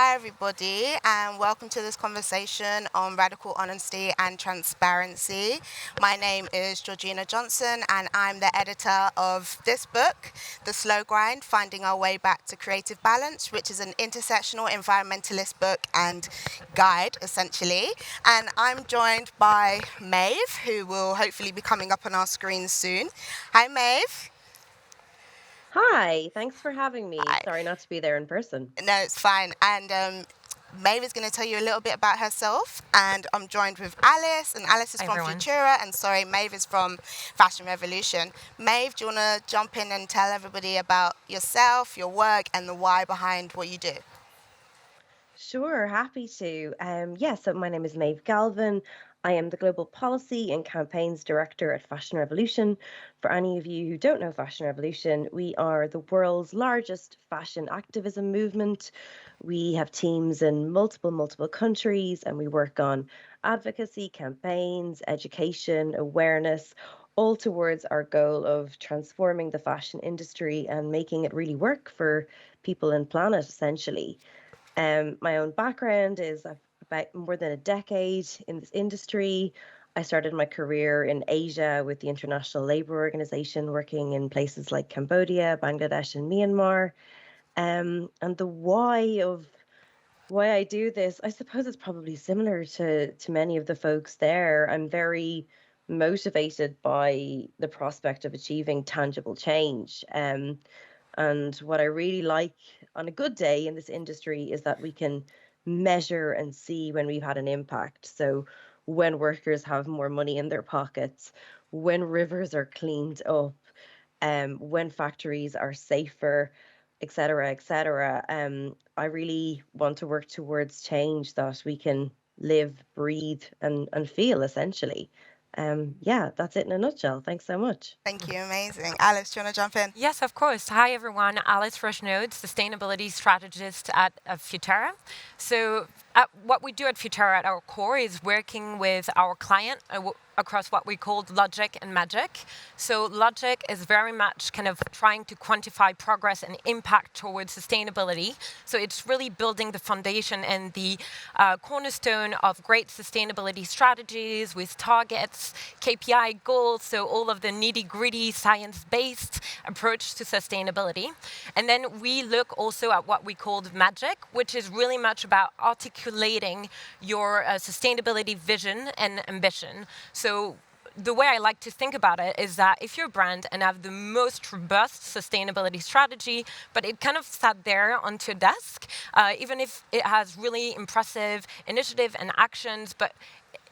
Hi, everybody, and welcome to this conversation on radical honesty and transparency. My name is Georgina Johnson, and I'm the editor of this book, The Slow Grind, Finding Our Way Back to Creative Balance, which is an intersectional environmentalist book and guide, essentially. And I'm joined by Maeve, who will hopefully be coming up on our screens soon. Hi, Maeve. Hi, thanks for having me. Hi. Sorry not to be there in person. No, it's fine. And Maeve is going to tell you a little bit about herself. And I'm joined with Alice, and Alice is Hi, from everyone. Futerra, and sorry, Maeve is from Fashion Revolution. Maeve, do you want to jump in and tell everybody about yourself, your work, and the why behind what you do? Sure, happy to. So my name is Maeve Galvin. I am the Global Policy and Campaigns Director at Fashion Revolution. For any of you who don't know Fashion Revolution, we are the world's largest fashion activism movement. We have teams in multiple countries, and we work on advocacy, campaigns, education, awareness, all towards our goal of transforming the fashion industry and making it really work for people and planet, essentially. My own background is about more than a decade in this industry. I started my career in Asia with the International Labour Organization, working in places like Cambodia, Bangladesh, and Myanmar. And the why I do this, I suppose it's probably similar to many of the folks there. I'm very motivated by the prospect of achieving tangible change. And what I really like on a good day in this industry is that we can measure and see when we've had an impact. So when workers have more money in their pockets, when rivers are cleaned up, when factories are safer, et cetera, et cetera. I really want to work towards change that we can live, breathe, and feel essentially. That's it in a nutshell. Thanks so much. Thank you, amazing. Alice, do you want to jump in? Yes, of course. Hi, everyone. Alice Roche-Naude, Sustainability Strategist at Futerra. So what we do at Futerra at our core is working with our client across what we call logic and magic. So logic is very much kind of trying to quantify progress and impact towards sustainability. So it's really building the foundation and the cornerstone of great sustainability strategies with targets, KPI goals, so all of the nitty-gritty science-based approach to sustainability. And then we look also at what we called magic, which is really much about articulating your sustainability vision and ambition. So the way I like to think about it is that if you're a brand and have the most robust sustainability strategy, but it kind of sat there on your desk, even if it has really impressive initiative and actions, but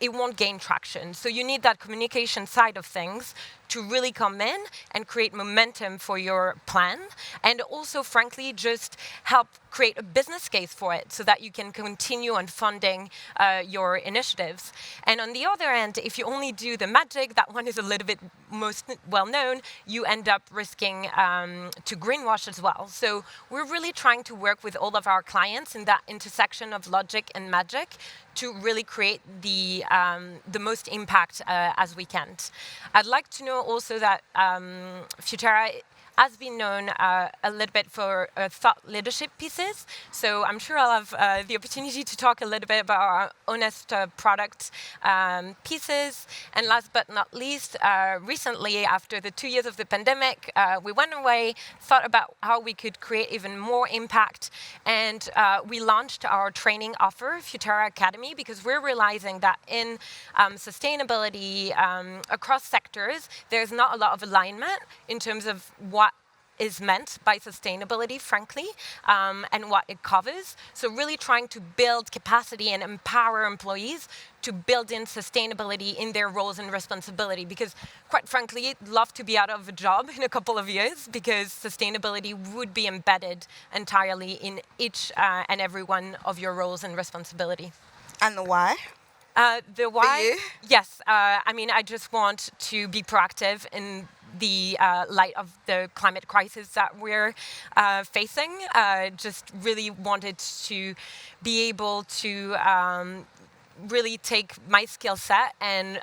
it won't gain traction. So you need that communication side of things to really come in and create momentum for your plan, and also, frankly, just help create a business case for it so that you can continue on funding your initiatives. And on the other end, if you only do the magic, that one is a little bit most well known, you end up risking to greenwash as well. So we're really trying to work with all of our clients in that intersection of logic and magic to really create the most impact as we can. I'd like to know also that Futerra has been known a little bit for thought leadership pieces. So I'm sure I'll have the opportunity to talk a little bit about our honest product pieces. And last but not least, recently, after the 2 years of the pandemic, we went away, thought about how we could create even more impact. And we launched our training offer, Futerra Academy, because we're realizing that in sustainability across sectors, there's not a lot of alignment in terms of what is meant by sustainability, frankly, and what it covers. So really trying to build capacity and empower employees to build in sustainability in their roles and responsibility, because quite frankly, I'd love to be out of a job in a couple of years, because sustainability would be embedded entirely in each and every one of your roles and responsibility. And the why? The why? For you? Yes. I just want to be proactive in the light of the climate crisis that we're facing. Just really wanted to be able to really take my skill set and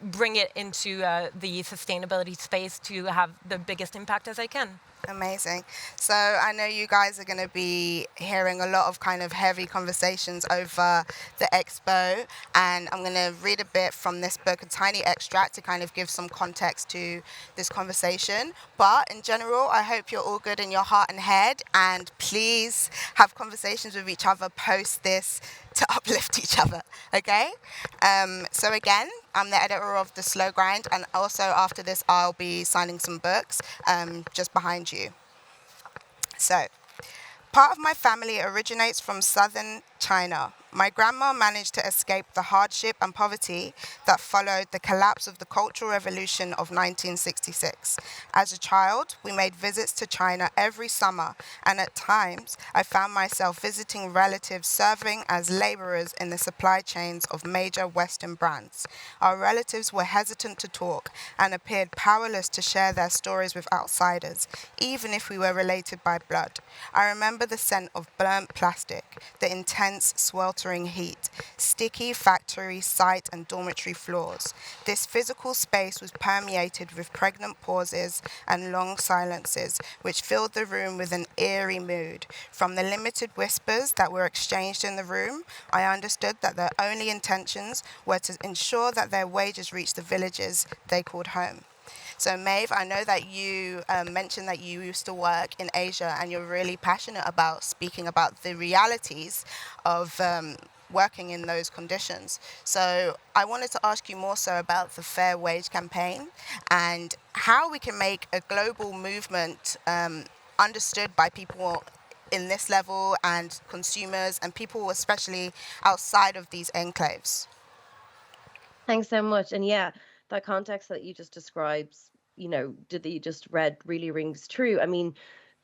bring it into the sustainability space to have the biggest impact as I can. Amazing. So I know you guys are going to be hearing a lot of kind of heavy conversations over the expo, and I'm going to read a bit from this book, a tiny extract to kind of give some context to this conversation. But in general, I hope you're all good in your heart and head, and please have conversations with each other post this to uplift each other, okay? So again, I'm the editor of The Slow Grind, and also after this, I'll be signing some books just behind you. So, part of my family originates from southern China. My grandma managed to escape the hardship and poverty that followed the collapse of the Cultural Revolution of 1966. As a child, we made visits to China every summer, and at times I found myself visiting relatives serving as laborers in the supply chains of major Western brands. Our relatives were hesitant to talk and appeared powerless to share their stories with outsiders, even if we were related by blood. I remember the scent of burnt plastic, the intense, sweltering heat, sticky factory site and dormitory floors. This physical space was permeated with pregnant pauses and long silences, which filled the room with an eerie mood. From the limited whispers that were exchanged in the room, I understood that their only intentions were to ensure that their wages reached the villages they called home. So, Maeve, I know that you mentioned that you used to work in Asia and you're really passionate about speaking about the realities of working in those conditions. So, I wanted to ask you more so about the Fair Wage campaign and how we can make a global movement understood by people in this level and consumers and people especially outside of these enclaves. Thanks so much. And yeah, that context that you just described, that you just read really rings true. I mean,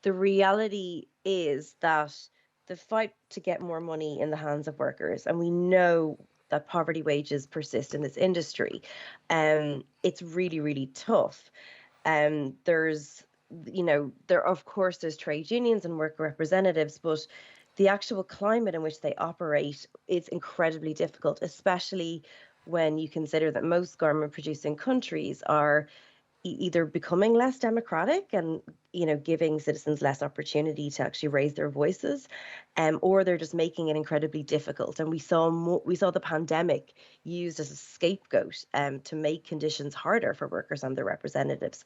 the reality is that the fight to get more money in the hands of workers, and we know that poverty wages persist in this industry, it's really, really tough. There's, there, of course, there's trade unions and worker representatives, but the actual climate in which they operate is incredibly difficult, especially when you consider that most garment producing countries are either becoming less democratic and giving citizens less opportunity to actually raise their voices, or they're just making it incredibly difficult. And we saw the pandemic used as a scapegoat to make conditions harder for workers and their representatives.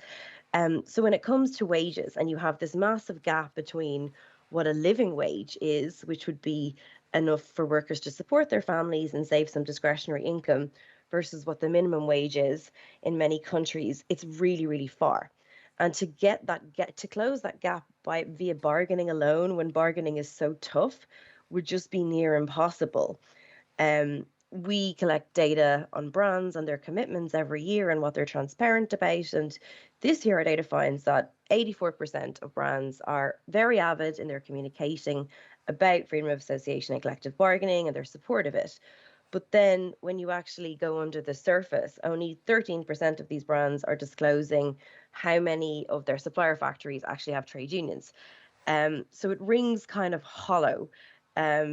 So when it comes to wages, and you have this massive gap between what a living wage is, which would be enough for workers to support their families and save some discretionary income, versus what the minimum wage is in many countries, it's really, really far. And to get to close that gap by via bargaining alone, when bargaining is so tough, would just be near impossible. We collect data on brands and their commitments every year and what they're transparent about. And this year, our data finds that 84% of brands are very avid in their communicating about freedom of association and collective bargaining and their support of it. But then when you actually go under the surface, only 13% of these brands are disclosing how many of their supplier factories actually have trade unions. So it rings kind of hollow,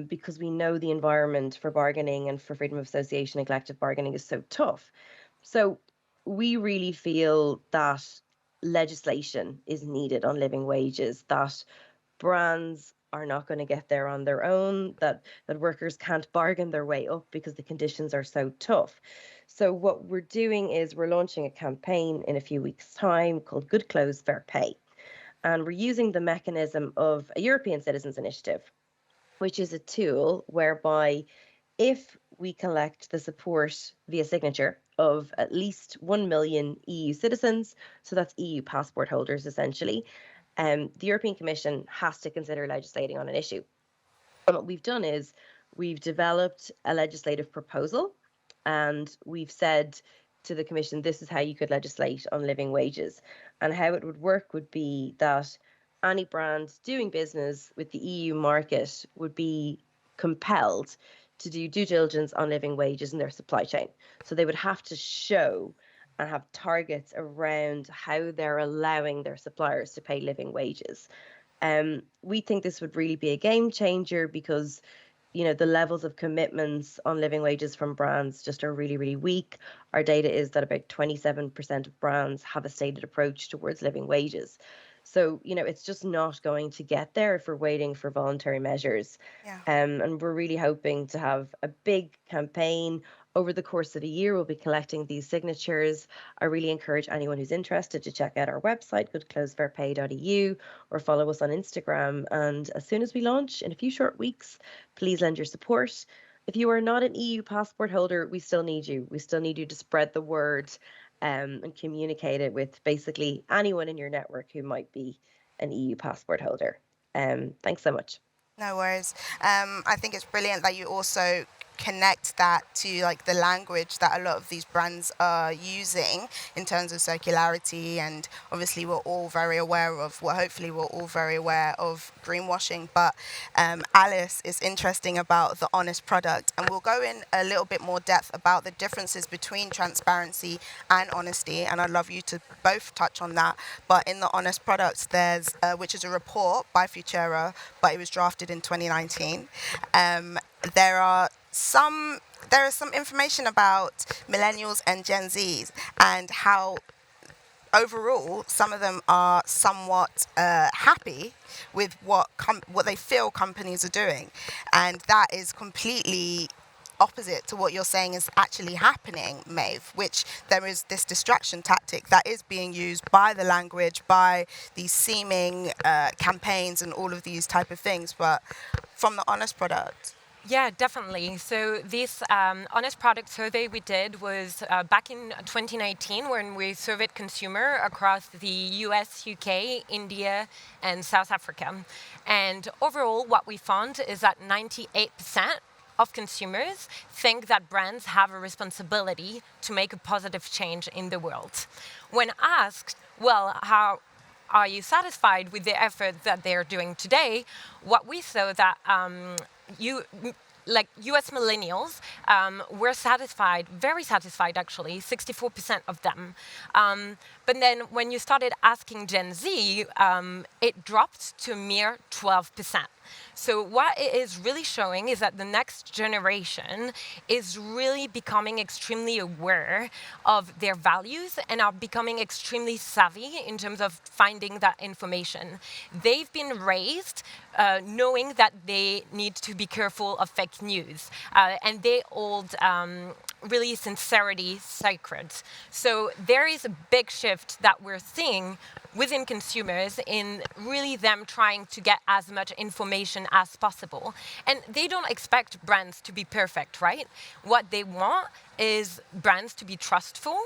because we know the environment for bargaining and for freedom of association and collective bargaining is so tough. So we really feel that legislation is needed on living wages, that brands are not going to get there on their own, that workers can't bargain their way up because the conditions are so tough. So what we're doing is we're launching a campaign in a few weeks' time called Good Clothes, Fair Pay. And we're using the mechanism of a European Citizens Initiative, which is a tool whereby if we collect the support via signature of at least 1 million EU citizens, so that's EU passport holders essentially, the European Commission has to consider legislating on an issue. And what we've done is we've developed a legislative proposal, and we've said to the Commission, this is how you could legislate on living wages. And how it would work would be that any brand doing business with the EU market would be compelled to do due diligence on living wages in their supply chain. So they would have to show and have targets around how they're allowing their suppliers to pay living wages. We think this would really be a game changer because, the levels of commitments on living wages from brands just are really, really weak. Our data is that about 27% of brands have a stated approach towards living wages. So, it's just not going to get there if we're waiting for voluntary measures. Yeah. And we're really hoping to have a big campaign over the course of a year. We'll be collecting these signatures. I really encourage anyone who's interested to check out our website, goodclothesfairpay.eu, or follow us on Instagram. And as soon as we launch in a few short weeks, please lend your support. If you are not an EU passport holder, we still need you. We still need you to spread the word and communicate it with basically anyone in your network who might be an EU passport holder. Thanks so much. No worries. I think it's brilliant that you also connect that to like the language that a lot of these brands are using in terms of circularity, and obviously we're all very aware of, well, hopefully we're all very aware of greenwashing, but Alice is interesting about the honest product, and we'll go in a little bit more depth about the differences between transparency and honesty, and I'd love you to both touch on that. But in the honest products, there's which is a report by Futerra, but it was drafted in 2019. There are some information about millennials and Gen Zs and how overall some of them are somewhat happy with what they feel companies are doing, and that is completely opposite to what you're saying is actually happening, Maeve, which there is this distraction tactic that is being used by the language, by these seeming campaigns and all of these type of things, but from the honest product. Yeah, definitely. So this honest product survey we did was back in 2019 when we surveyed consumer across the US, UK, India, and South Africa. And overall, what we found is that 98% of consumers think that brands have a responsibility to make a positive change in the world. When asked, well, how are you satisfied with the effort that they're doing today? What we saw that US millennials were satisfied, very satisfied actually, 64% of them. But then when you started asking Gen Z, it dropped to a mere 12%. So what it is really showing is that the next generation is really becoming extremely aware of their values and are becoming extremely savvy in terms of finding that information. They've been raised knowing that they need to be careful of fake news, and they hold really sincerity sacred. So there is a big shift that we're seeing within consumers in really them trying to get as much information as possible. And they don't expect brands to be perfect, right? What they want is brands to be trustful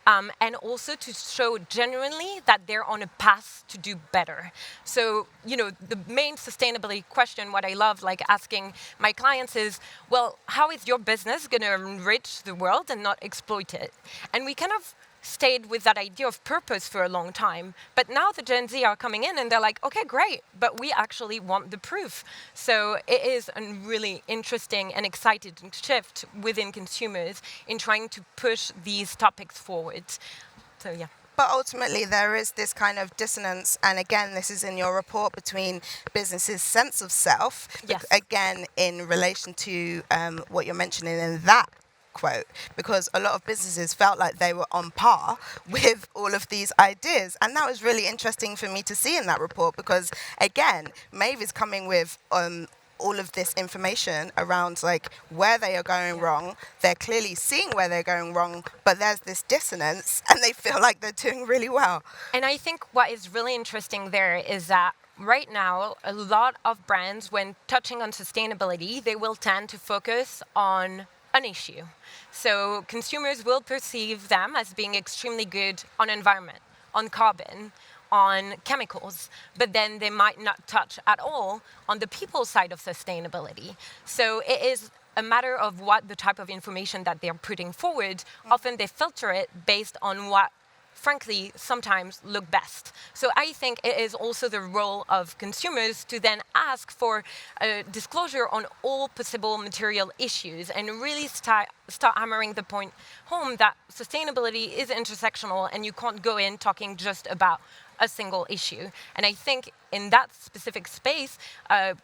and also to show genuinely that they're on a path to do better. So, the main sustainability question, what I love like asking my clients is, well, how is your business going to enrich the world and not exploit it? And we kind of stayed with that idea of purpose for a long time. But now the Gen Z are coming in and they're like, okay, great, but we actually want the proof. So it is a really interesting and exciting shift within consumers in trying to push these topics forward. So yeah. But ultimately, there is this kind of dissonance, and again, this is in your report, between businesses' sense of self, Yes. again, in relation to what you're mentioning in that quote, because a lot of businesses felt like they were on par with all of these ideas. And that was really interesting for me to see in that report, because again, Maeve is coming with all of this information around like where they are going wrong. They're clearly seeing where they're going wrong, but there's this dissonance and they feel like they're doing really well. And I think what is really interesting there is that right now, a lot of brands, when touching on sustainability, they will tend to focus on an issue. So consumers will perceive them as being extremely good on environment, on carbon, on chemicals, but then they might not touch at all on the people side of sustainability. So it is a matter of what the type of information that they're putting forward. Often they filter it based on what, frankly, sometimes look best. So I think it is also the role of consumers to then ask for a disclosure on all possible material issues and really start hammering the point home that sustainability is intersectional and you can't go in talking just about a single issue. And I think in that specific space,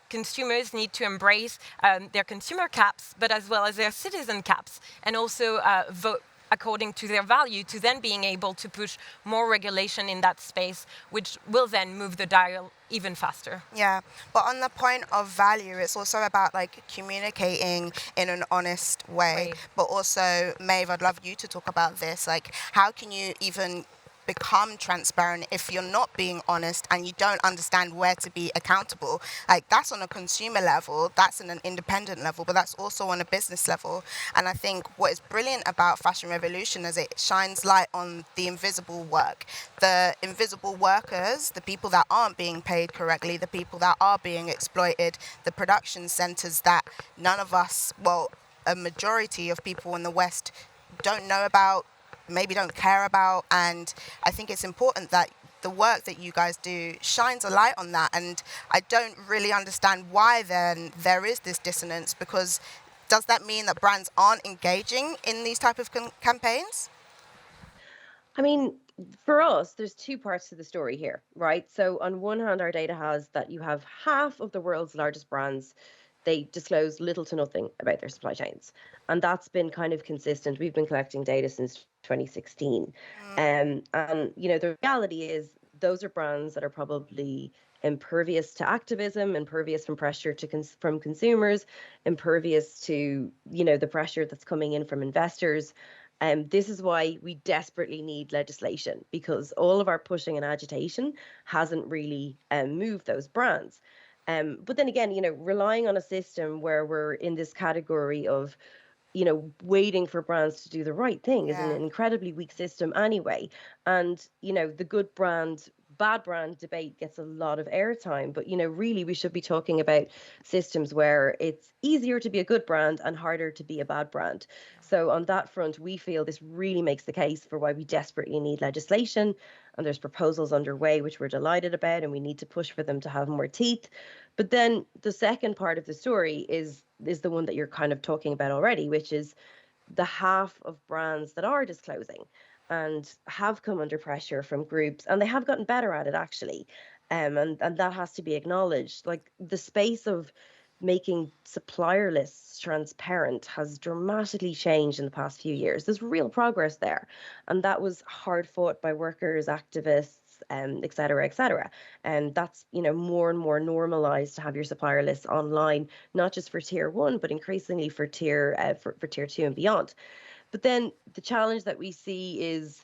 consumers need to embrace their consumer caps, but as well as their citizen caps, and also vote according to their value, to then being able to push more regulation in that space, which will then move the dial even faster. Yeah, but on the point of value, it's also about like communicating in an honest way. Right. But also, Maeve, I'd love you to talk about this. Like, how can you even become transparent if you're not being honest and you don't understand where to be accountable? Like, that's on a consumer level, that's on an independent level, but that's also on a business level. And I think what is brilliant about Fashion Revolution is it shines light on the invisible work, the invisible workers, the people that aren't being paid correctly, the people that are being exploited, the production centers that none of us, well, a majority of people in the West don't know about, maybe don't care about. And I think it's important that the work that you guys do shines a light on that. And I don't really understand why then there is this dissonance, because does that mean that brands aren't engaging in these type of campaigns? I mean, for us, there's two parts to the story here, right? So, on one hand, our data has that you have half of the world's largest brands, they disclose little to nothing about their supply chains. And that's been kind of consistent. We've been collecting data since 2016. And, the reality is, those are brands that are probably impervious to activism, impervious from pressure from consumers, impervious to, the pressure that's coming in from investors. This is why we desperately need legislation, because all of our pushing and agitation hasn't really moved those brands. But then again, relying on a system where we're in this category of, waiting for brands to do the right thing is an Yeah, incredibly weak system anyway. And, the good brand, bad brand debate gets a lot of airtime. But, really, we should be talking about systems where it's easier to be a good brand and harder to be a bad brand. So, on that front, we feel this really makes the case for why we desperately need legislation. And there's proposals underway, which we're delighted about, and we need to push for them to have more teeth. But then the second part of the story is the one that you're kind of talking about already, which is the half of brands that are disclosing and have come under pressure from groups, and they have gotten better at it actually. And that has to be acknowledged. Like, the space of making supplier lists transparent has dramatically changed in the past few years. There's real progress there. And that was hard fought by workers, activists, et cetera, et cetera. And that's, more and more normalized to have your supplier lists online, not just for tier one, but increasingly for for tier two and beyond. But then the challenge that we see is,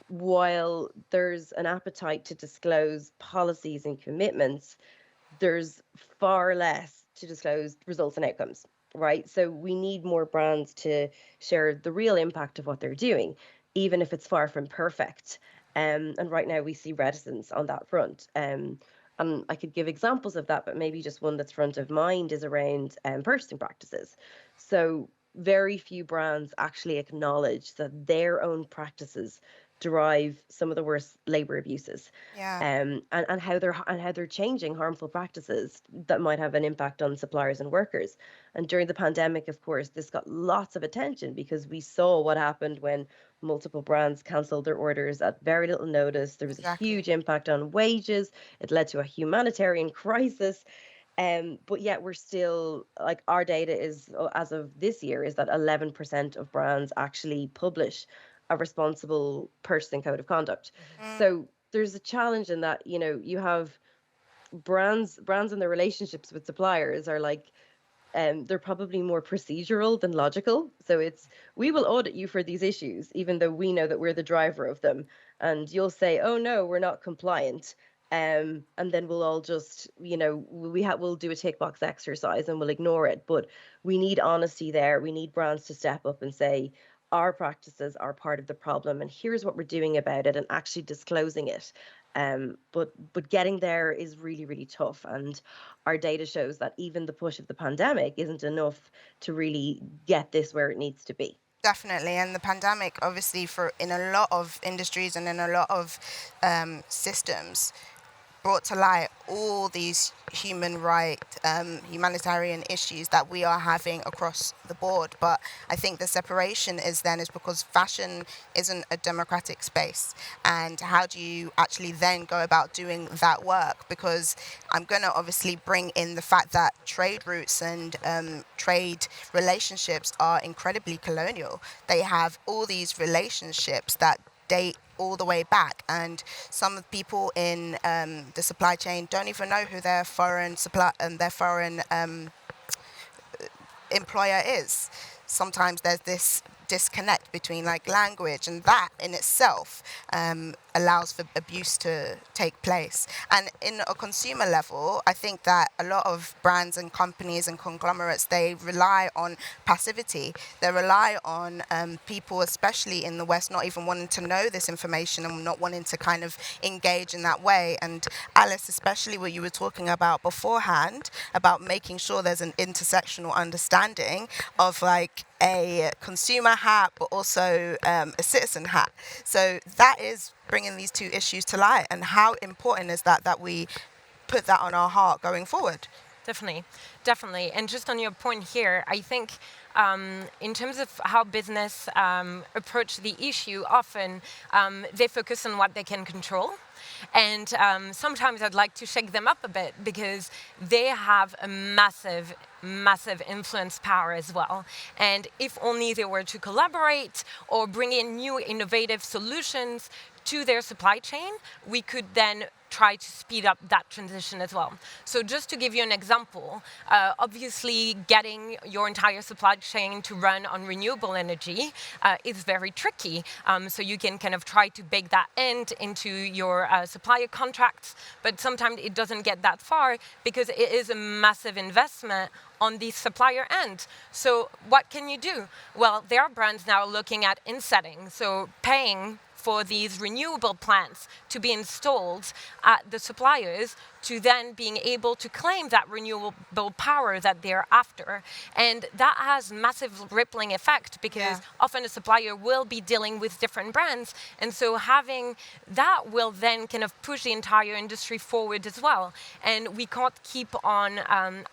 while there's an appetite to disclose policies and commitments, there's far less to disclose results and outcomes, right? So we need more brands to share the real impact of what they're doing, even if it's far from perfect. And right now we see reticence on that front. And I could give examples of that, but maybe just one that's front of mind is around purchasing practices. So very few brands actually acknowledge that their own practices drive some of the worst labor abuses, yeah. and how they're changing harmful practices that might have an impact on suppliers and workers. And during the pandemic, of course, this got lots of attention because we saw what happened when multiple brands cancelled their orders at very little notice. There was a Exactly. huge impact on wages. It led to a humanitarian crisis. But yet we're still, like, our data is, as of this year, is that 11% of brands actually publish a responsible purchasing code of conduct. Mm, So there's a challenge in that, you have brands and their relationships with suppliers are like, they're probably more procedural than logical. So it's, we will audit you for these issues, even though we know that we're the driver of them. And you'll say, oh no, we're not compliant. And then we'll all just, we'll do a tick box exercise and we'll ignore it. But we need honesty there. We need brands to step up and say, our practices are part of the problem, and here's what we're doing about it, and actually disclosing it. But getting there is really, really tough. And our data shows that even the push of the pandemic isn't enough to really get this where it needs to be. definitely. And the pandemic, obviously, for in a lot of industries and in a lot of systems, brought to light all these humanitarian issues that we are having across the board. But I think the separation is because fashion isn't a democratic space. And how do you actually then go about doing that work? Because I'm going to obviously bring in the fact that trade routes and trade relationships are incredibly colonial. They have all these relationships that date all the way back, and some of the people in the supply chain don't even know who their foreign supply and their foreign employer is. Sometimes there's this disconnect between like language, and that in itself allows for abuse to take place. And in a consumer level, I think that a lot of brands and companies and conglomerates, they rely on passivity. They rely on people, especially in the West, not even wanting to know this information and not wanting to kind of engage in that way. And Alice, especially what you were talking about beforehand, about making sure there's an intersectional understanding of like a consumer hat, but also a citizen hat. So that is bringing these two issues to light. And how important is that we put that on our heart going forward? Definitely, definitely. And just on your point here, I think in terms of how business approach the issue, often they focus on what they can control. And sometimes I'd like to shake them up a bit because they have a massive, massive influence power as well. And if only they were to collaborate or bring in new innovative solutions to their supply chain, we could then try to speed up that transition as well. So just to give you an example, obviously getting your entire supply chain to run on renewable energy is very tricky. So you can kind of try to bake that into your supplier contracts, but sometimes it doesn't get that far because it is a massive investment on the supplier end. So what can you do? Well, there are brands now looking at insetting, so paying for these renewable plants to be installed at the suppliers to then being able to claim that renewable power that they're after. And that has massive rippling effect because often a supplier will be dealing with different brands. And so having that will then kind of push the entire industry forward as well. And we can't keep on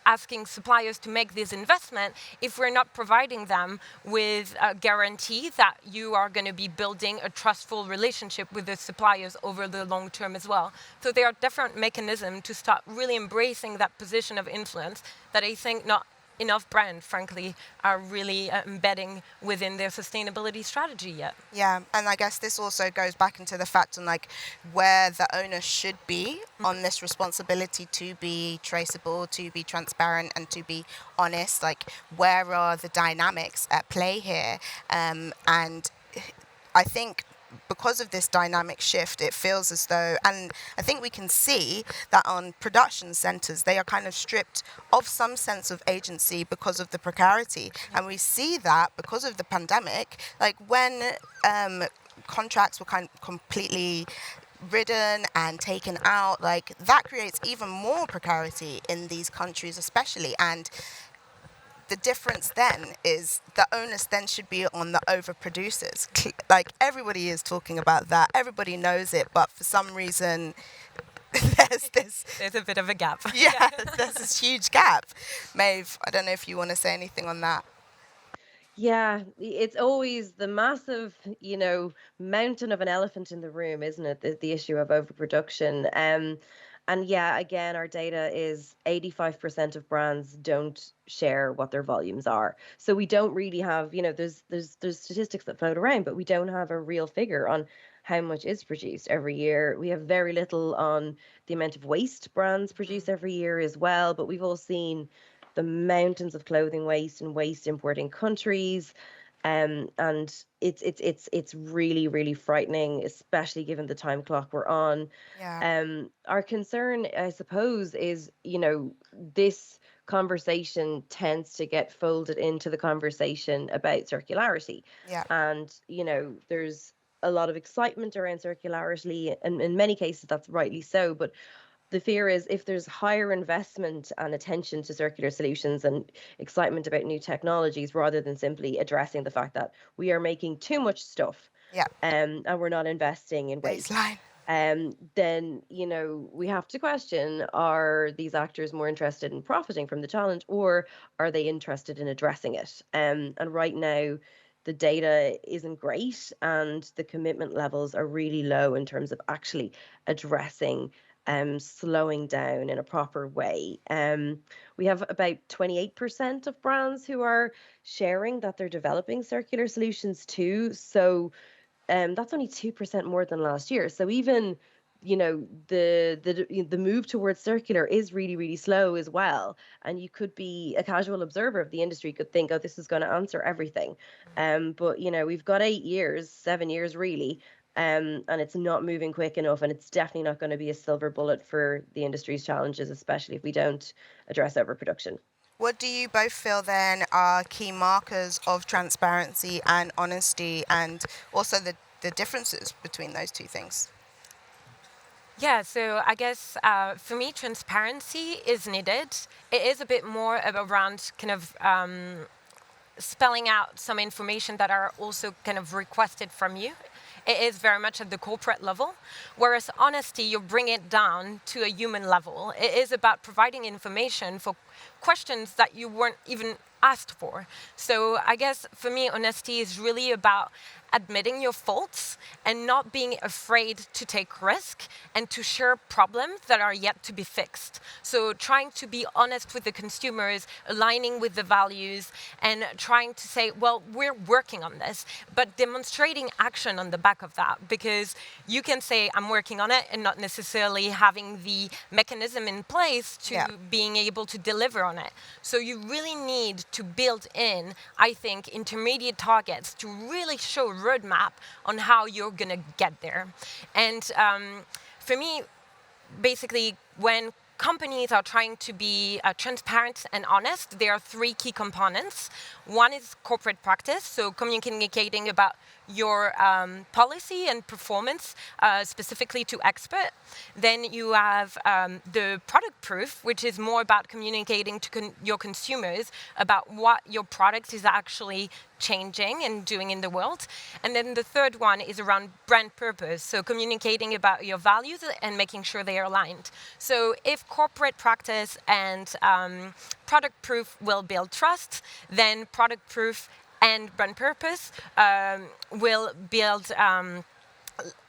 asking suppliers to make this investment if we're not providing them with a guarantee that you are going to be building a trustful relationship with the suppliers over the long term as well. So there are different mechanisms to start really embracing that position of influence that I think not enough brands, frankly, are really embedding within their sustainability strategy yet. Yeah, and I guess this also goes back into the fact on like where the owner should be on this responsibility to be traceable, to be transparent, and to be honest. Like, where are the dynamics at play here? And I think because of this dynamic shift, it feels as though, and I think we can see that on production centres, they are kind of stripped of some sense of agency because of the precarity. And we see that because of the pandemic, like when contracts were kind of completely ridden and taken out, like that creates even more precarity in these countries especially. And the difference then is the onus then should be on the overproducers. Like everybody is talking about that, everybody knows it, but for some reason there's a bit of a gap. Yeah, there's this huge gap. Maeve, I don't know if you want to say anything on that. Yeah, it's always the massive, mountain of an elephant in the room, isn't it? The issue of overproduction. And yeah, again, our data is 85% of brands don't share what their volumes are. So we don't really have, there's statistics that float around, but we don't have a real figure on how much is produced every year. We have very little on the amount of waste brands produce every year as well, but we've all seen the mountains of clothing waste and waste importing countries. And it's really, really frightening, especially given the time clock we're on. Yeah. Our concern, I suppose, is, this conversation tends to get folded into the conversation about circularity. Yeah. And, there's a lot of excitement around circularity, and in many cases that's rightly so, but the fear is if there's higher investment and attention to circular solutions and excitement about new technologies rather than simply addressing the fact that we are making too much stuff, Yeah. and we're not investing in waste. Baseline. then we have to question: are these actors more interested in profiting from the challenge, or are they interested in addressing it? And right now, the data isn't great, and the commitment levels are really low in terms of actually addressing slowing down in a proper way. We have about 28% of brands who are sharing that they're developing circular solutions too. So that's only 2% more than last year. So even the move towards circular is really, really slow as well. And you could be a casual observer of the industry, could think, oh, this is going to answer everything. But we've got 8 years, 7 years really, and it's not moving quick enough, and it's definitely not going to be a silver bullet for the industry's challenges, especially if we don't address overproduction. What do you both feel then are key markers of transparency and honesty, and also the differences between those two things? Yeah, so I guess for me, transparency is needed. It is a bit more around kind of spelling out some information that are also kind of requested from you. It is very much at the corporate level, whereas honesty, you bring it down to a human level. It is about providing information for questions that you weren't even asked for. So I guess for me, honesty is really about admitting your faults and not being afraid to take risk and to share problems that are yet to be fixed. So trying to be honest with the consumers, aligning with the values, and trying to say, well, we're working on this, but demonstrating action on the back of that, because you can say I'm working on it and not necessarily having the mechanism in place to Yeah. being able to deliver on it. So you really need to build in, I think, intermediate targets to really show a roadmap on how you're going to get there. And for me, basically, when companies are trying to be transparent and honest, there are three key components. One is corporate practice, so communicating about your policy and performance specifically to expert. Then you have the product proof, which is more about communicating to your consumers about what your product is actually changing and doing in the world. And then the third one is around brand purpose, so communicating about your values and making sure they are aligned. So if corporate practice and product proof will build trust, then product proof and brand purpose will build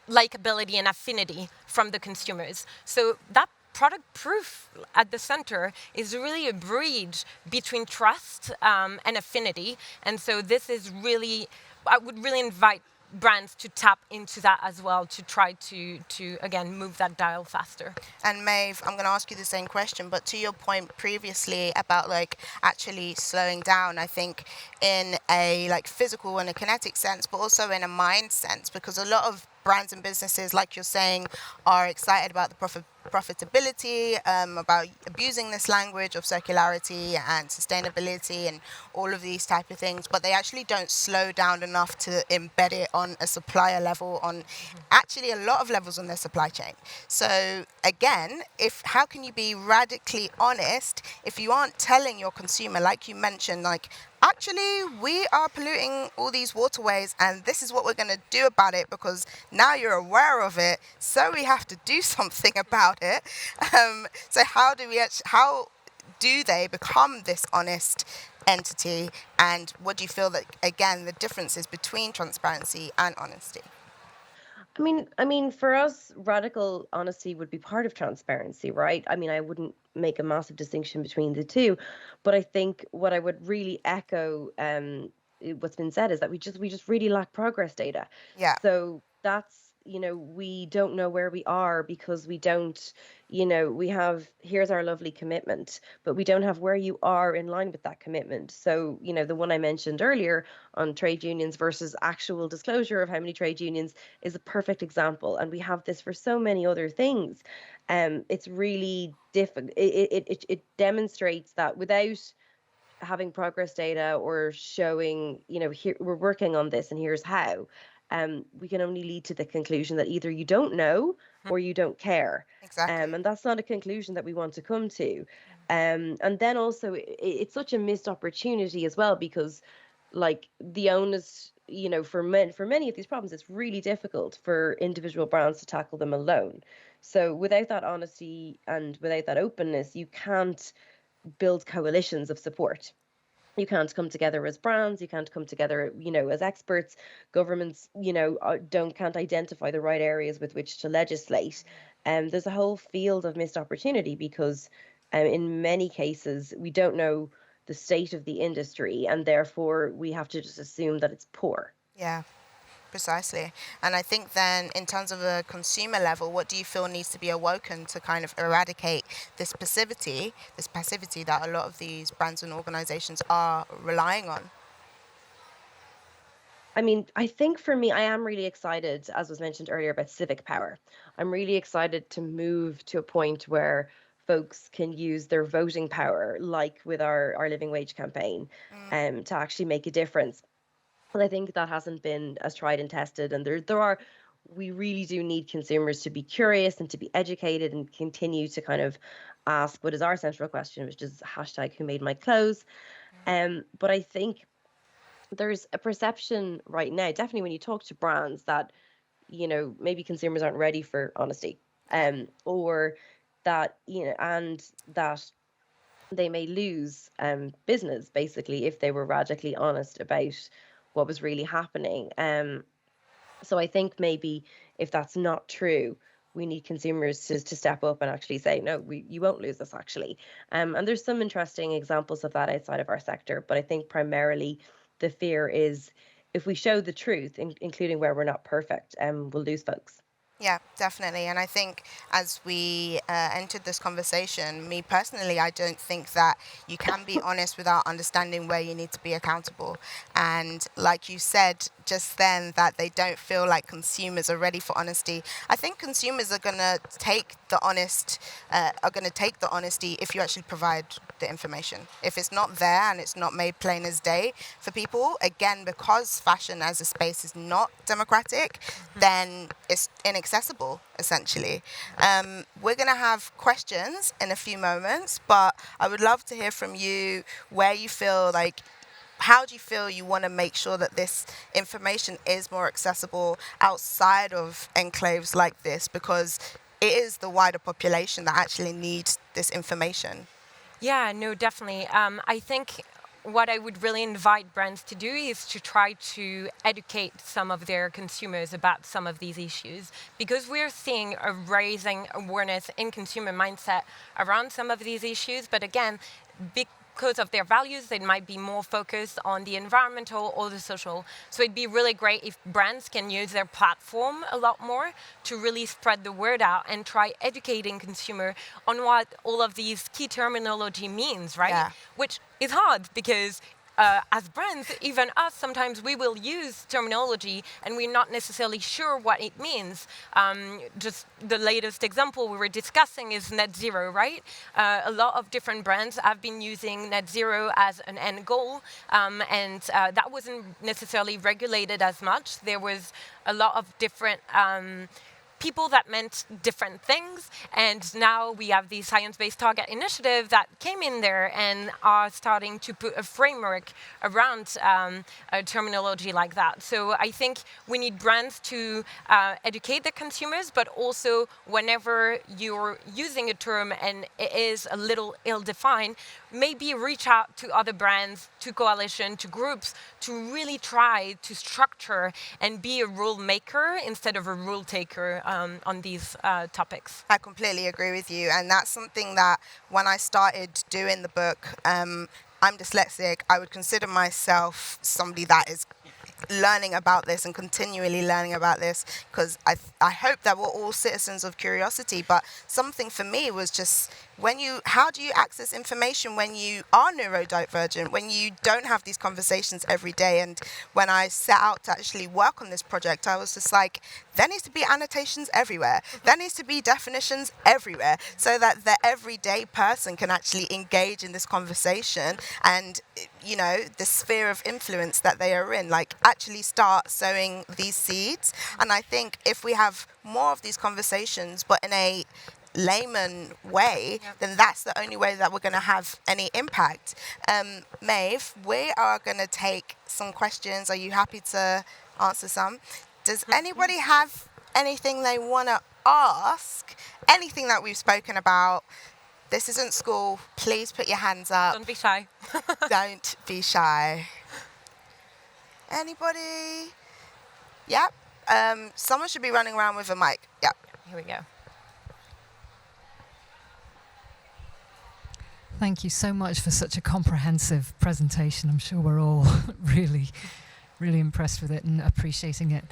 likability and affinity from the consumers. So that product proof at the center is really a bridge between trust and affinity. And so this is really, I would really invite brands to tap into that as well, to try to again move that dial faster. And Maeve, I'm going to ask you the same question, but to your point previously about like actually slowing down, I think in a like physical and a kinetic sense, but also in a mind sense, because a lot of brands and businesses, like you're saying, are excited about the profitability, about abusing this language of circularity and sustainability and all of these type of things, but they actually don't slow down enough to embed it on a supplier level, on actually a lot of levels on their supply chain. So again, if how can you be radically honest if you aren't telling your consumer, like you mentioned, like actually we are polluting all these waterways and this is what we're going to do about it because now you're aware of it, so we have to do something about it. So how do they become this honest entity, and what do you feel that again the differences between transparency and honesty? I mean, for us, radical honesty would be part of transparency, right? I mean, I wouldn't make a massive distinction between the two, but I think what I would really echo, what's been said is that we just really lack progress data. Yeah, So that's, we don't know where we are because we don't, we have, here's our lovely commitment, but we don't have where you are in line with that commitment. So, the one I mentioned earlier on trade unions versus actual disclosure of how many trade unions is a perfect example, and we have this for so many other things. It's really difficult. It demonstrates that without having progress data or showing, here we're working on this and here's how, we can only lead to the conclusion that either you don't know or you don't care. exactly. And that's not a conclusion that we want to come to. And then also, it's such a missed opportunity as well, because like the onus, for many of these problems, it's really difficult for individual brands to tackle them alone. So without that honesty and without that openness, you can't build coalitions of support. You can't come together as brands, you can't come together, as experts. Governments, can't identify the right areas with which to legislate. There's a whole field of missed opportunity because in many cases we don't know the state of the industry, and therefore we have to just assume that it's poor. Yeah, precisely. And I think then, in terms of a consumer level, what do you feel needs to be awoken to kind of eradicate this passivity that a lot of these brands and organizations are relying on? I mean, I think for me, I am really excited, as was mentioned earlier, about civic power. I'm really excited to move to a point where folks can use their voting power, like with our living wage campaign, to actually make a difference. But I think that hasn't been as tried and tested. And we really do need consumers to be curious and to be educated and continue to kind of ask what is our central question, which is hashtag who made my clothes. But I think there's a perception right now, definitely when you talk to brands, that maybe consumers aren't ready for honesty, Yeah. or that and that they may lose business basically if they were radically honest about what was really happening. So I think maybe if that's not true, we need consumers to step up and actually say, no, you won't lose this actually. And there's some interesting examples of that outside of our sector, but I think primarily the fear is if we show the truth, including where we're not perfect, we'll lose folks. Yeah, definitely. And I think as we entered this conversation, me personally, I don't think that you can be honest without understanding where you need to be accountable. And like you said just then, that they don't feel like consumers are ready for honesty. I think consumers are going to take the honesty if you actually provide the information. If it's not there and it's not made plain as day for people, again, because fashion as a space is not democratic, then it's inaccessible, essentially. We're going to have questions in a few moments, but I would love to hear from you where you feel like, how do you feel you want to make sure that this information is more accessible outside of enclaves like this? Because it is the wider population that actually needs this information. Yeah, no, definitely. I think what I would really invite brands to do is to try to educate some of their consumers about some of these issues, because we're seeing a rising awareness in consumer mindset around some of these issues. But again, because of their values, they might be more focused on the environmental or the social. So it'd be really great if brands can use their platform a lot more to really spread the word out and try educating consumer on what all of these key terminology means, right? Yeah. Which is hard because as brands, even us, sometimes we will use terminology and we're not necessarily sure what it means. Just the latest example we were discussing is net zero, right? A lot of different brands have been using net zero as an end goal, and that wasn't necessarily regulated as much. There was a lot of different people that meant different things, and now we have the science-based target initiative that came in there and are starting to put a framework around a terminology like that. So I think we need brands to educate the consumers, but also whenever you're using a term and it is a little ill-defined, maybe reach out to other brands, to coalition, to groups, to really try to structure and be a rule maker instead of a rule taker on these topics. I completely agree with you. And that's something that when I started doing the book, I'm dyslexic. I would consider myself somebody that is learning about this and continually learning about this, because I hope that we're all citizens of curiosity. But something for me was just, how do you access information when you are neurodivergent, when you don't have these conversations every day? And when I set out to actually work on this project, I was just like, there needs to be annotations everywhere. There needs to be definitions everywhere, so that the everyday person can actually engage in this conversation and, the sphere of influence that they are in, like actually start sowing these seeds. And I think if we have more of these conversations, but in a layman way, then that's the only way that we're going to have any impact. Maeve, we are going to take some questions. Are you happy to answer some? Does anybody have anything they want to ask? Anything that we've spoken about? This isn't school. Please put your hands up. Don't be shy. Don't be shy. Anybody? Yep. Someone should be running around with a mic. Yep. Here we go. Thank you so much for such a comprehensive presentation. I'm sure we're all really, really impressed with it and appreciating it.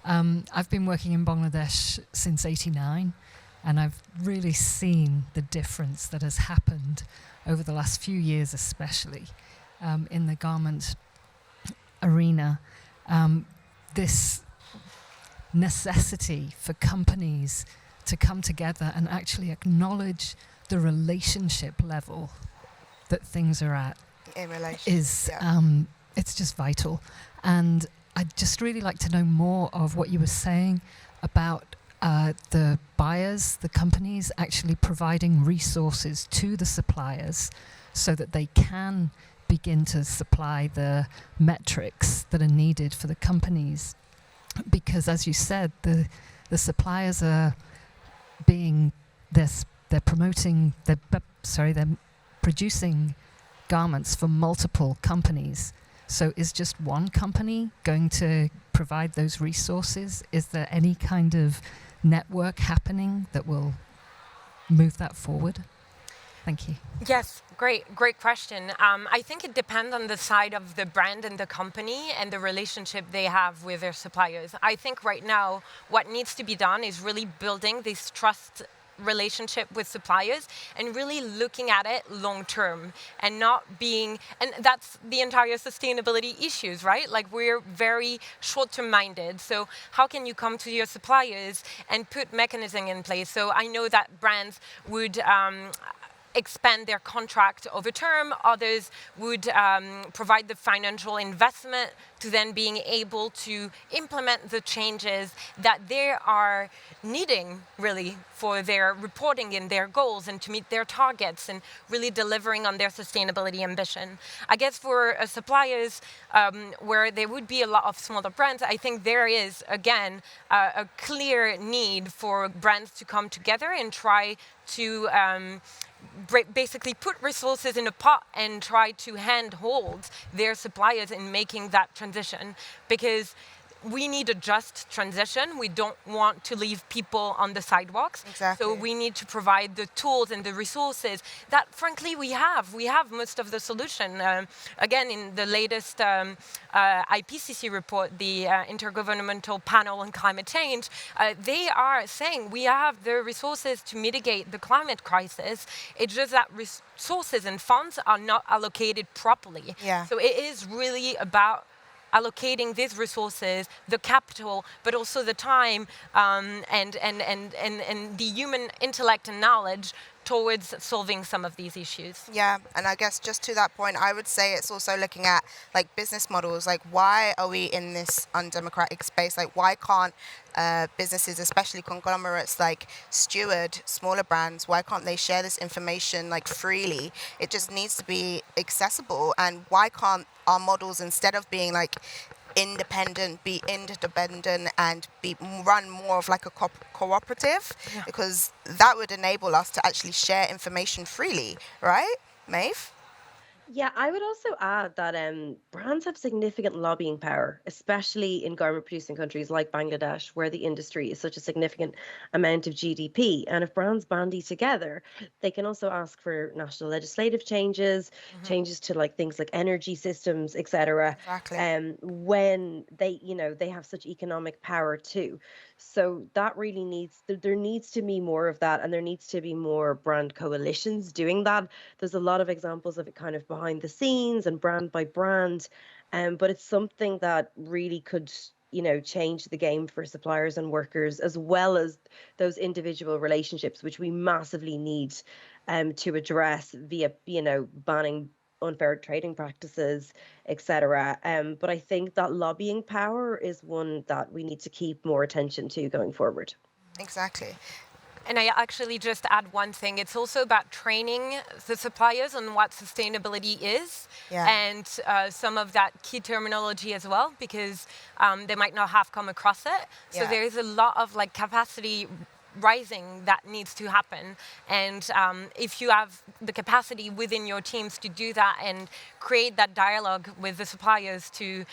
I've been working in Bangladesh since '89, and I've really seen the difference that has happened over the last few years, especially in the garment arena. This necessity for companies to come together and actually acknowledge the relationship level that things are at In relation. is it's just vital. And I'd just really like to know more of what you were saying about the buyers, the companies actually providing resources to the suppliers so that they can begin to supply the metrics that are needed for the companies. Because as you said, the suppliers are being they're producing garments for multiple companies. So is just one company going to provide those resources? Is there any kind of network happening that will move that forward? Thank you. Yes, great question. I think it depends on the side of the brand and the company and the relationship they have with their suppliers. I think right now what needs to be done is really building this trust relationship with suppliers and really looking at it long term and not being, and that's the entire sustainability issues, right? Like we're very short term minded. So how can you come to your suppliers and put mechanism in place? So I know that brands would expand their contract over term. Others would provide the financial investment to then being able to implement the changes that they are needing really for their reporting and their goals and to meet their targets and really delivering on their sustainability ambition. I guess for suppliers where there would be a lot of smaller brands, I think there is, again, a clear need for brands to come together and try to basically put resources in a pot and try to handhold their suppliers in making that transition, because we need a just transition. We don't want to leave people on the sidewalks. Exactly. So we need to provide the tools and the resources that, frankly, we have. We have most of the solution. Again, in the latest IPCC report, the Intergovernmental Panel on Climate Change, they are saying we have the resources to mitigate the climate crisis. It's just that resources and funds are not allocated properly. Yeah. So it is really about allocating these resources, the capital, but also the time and the human intellect and knowledge towards solving some of these issues. Yeah, and I guess just to that point, I would say it's also looking at like business models. Like, why are we in this undemocratic space? Like, why can't businesses, especially conglomerates, like steward smaller brands? Why can't they share this information like freely? It just needs to be accessible. And why can't our models, instead of being like independent, be interdependent and be run more of like a cooperative? Yeah. Because that would enable us to actually share information freely, right, Maeve? Yeah, I would also add that brands have significant lobbying power, especially in garment producing countries like Bangladesh, where the industry is such a significant amount of GDP. And if brands bandy together, they can also ask for national legislative changes, changes to like things like energy systems, etc. Exactly. When they have such economic power too. So that really there needs to be more of that, and there needs to be more brand coalitions doing that. There's a lot of examples of it kind of behind the scenes and brand by brand, but it's something that really could change the game for suppliers and workers, as well as those individual relationships, which we massively need to address via banning unfair trading practices, etc. But I think that lobbying power is one that we need to keep more attention to going forward. Exactly. And I actually just add one thing. It's also about training the suppliers on what sustainability is and some of that key terminology as well, because they might not have come across it. So there is a lot of like capacity rising that needs to happen. And if you have the capacity within your teams to do that and create that dialogue with the suppliers to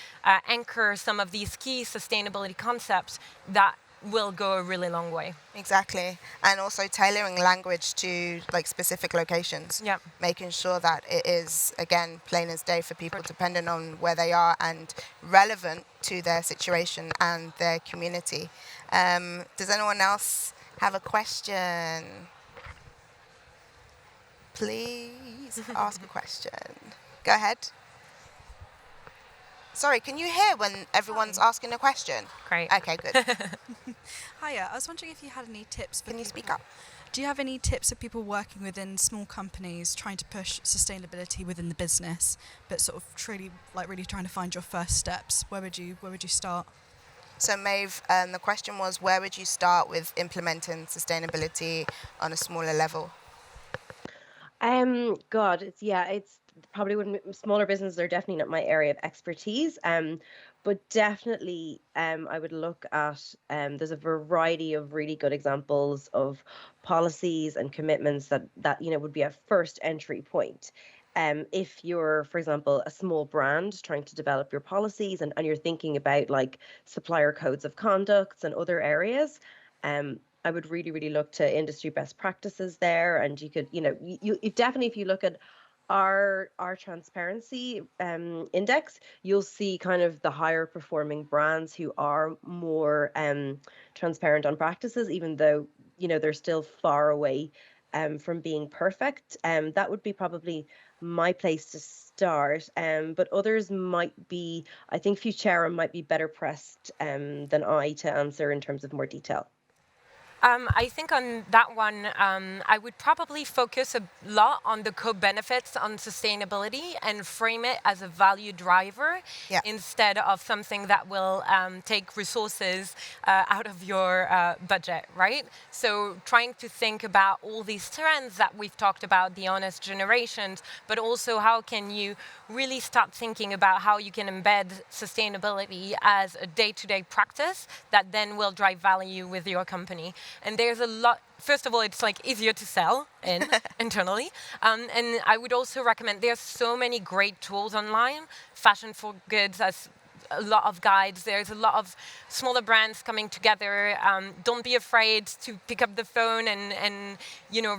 anchor some of these key sustainability concepts, that will go a really long way. Exactly. And also tailoring language to like specific locations. Yeah. Making sure that it is, again, plain as day for people depending on where they are and relevant to their situation and their community. Does anyone else have a question? Please ask a question. Go ahead. Sorry, can you hear when everyone's asking a question? Great. Okay, good. Hiya, I was wondering if you had any tips for Can you people. speak up? Do you have any tips for people working within small companies trying to push sustainability within the business, but sort of really trying to find your first steps? Where would you start? So Maeve, the question was, where would you start with implementing sustainability on a smaller level? God, it's probably wouldn't smaller businesses are definitely not my area of expertise. But definitely, I would look at there's a variety of really good examples of policies and commitments that would be a first entry point. If you're, for example, a small brand trying to develop your policies and you're thinking about like supplier codes of conducts and other areas, I would really, really look to industry best practices there. And you could, you definitely, if you look at our transparency index, you'll see kind of the higher performing brands who are more transparent on practices, even though, they're still far away from being perfect. That would be probably my place to start. But others might be, I think Futerra might be better pressed than I to answer in terms of more detail. I think on that one, I would probably focus a lot on the co-benefits on sustainability and frame it as a value driver instead of something that will take resources out of your budget, right? So trying to think about all these trends that we've talked about, the honest generations, but also how can you really start thinking about how you can embed sustainability as a day-to-day practice that then will drive value with your company. And there's a lot, first of all, it's like easier to sell internally. And I would also recommend, there's so many great tools online. Fashion for Goods has a lot of guides. There's a lot of smaller brands coming together. Don't be afraid to pick up the phone and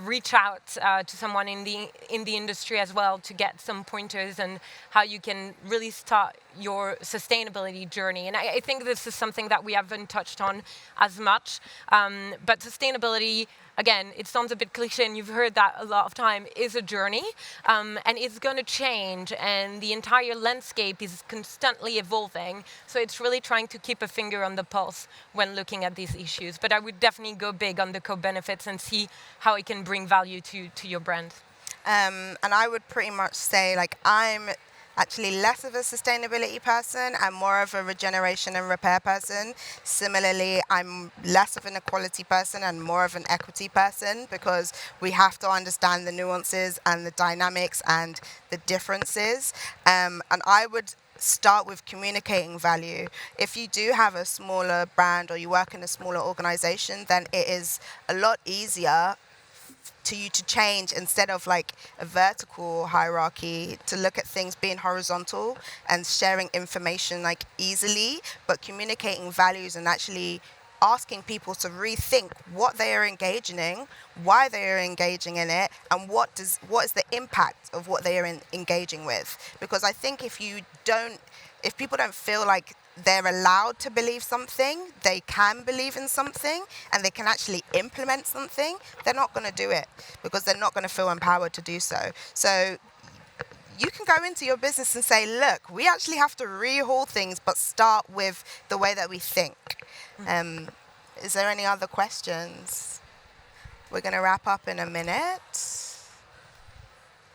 reach out to someone in the industry as well to get some pointers on how you can really start your sustainability journey. And I think this is something that we haven't touched on as much. But sustainability, again, it sounds a bit cliche, and you've heard that a lot of time, is a journey, and it's going to change, and the entire landscape is constantly evolving. So it's really trying to keep a finger on the pulse when looking at these issues. But I would definitely go big on the co-benefits and see how it can bring value to your brand. And I would pretty much say, like, I'm actually less of a sustainability person and more of a regeneration and repair person. Similarly, I'm less of an equality person and more of an equity person, because we have to understand the nuances and the dynamics and the differences. And I would start with communicating value. If you do have a smaller brand or you work in a smaller organization, then it is a lot easier to you to change, instead of like a vertical hierarchy, to look at things being horizontal and sharing information like easily, but communicating values and actually asking people to rethink what they are engaging in, why they are engaging in it, and what is the impact of what they are engaging with. Because I think if people don't feel like they're allowed to believe something, they can believe in something, and they can actually implement something, they're not going to do it, because they're not going to feel empowered to do so. So you can go into your business and say, look, we actually have to rehaul things, but start with the way that we think. Is there any other questions? We're going to wrap up in a minute.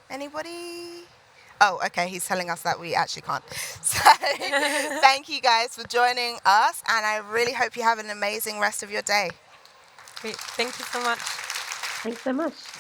Anybody? Oh, okay, he's telling us that we actually can't. So thank you guys for joining us, and I really hope you have an amazing rest of your day. Great. Thank you so much. Thanks so much.